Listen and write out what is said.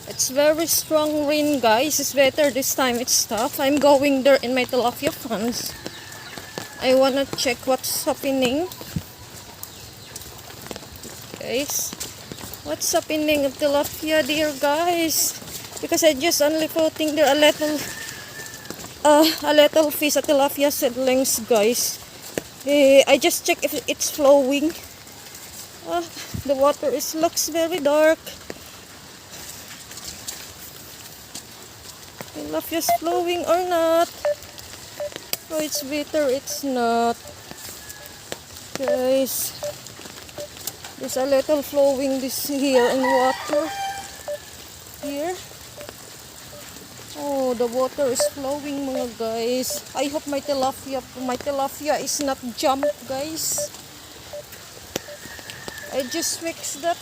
It's very strong rain, guys. It's better this time it's tough. I'm going there in my tilapia funds. I wanna check what's happening. Guys, what's happening at tilapia there, guys? Because I just only putting there a little fish at tilapia seedlings, guys. I just check if it's flowing. The water looks very dark. Tilapia's flowing or not? Oh, it's bitter. It's not. Guys, there's a little flowing this here in water. Here. Oh, the water is flowing, mga guys. I hope my tilapia is not jump, guys. I just fixed that.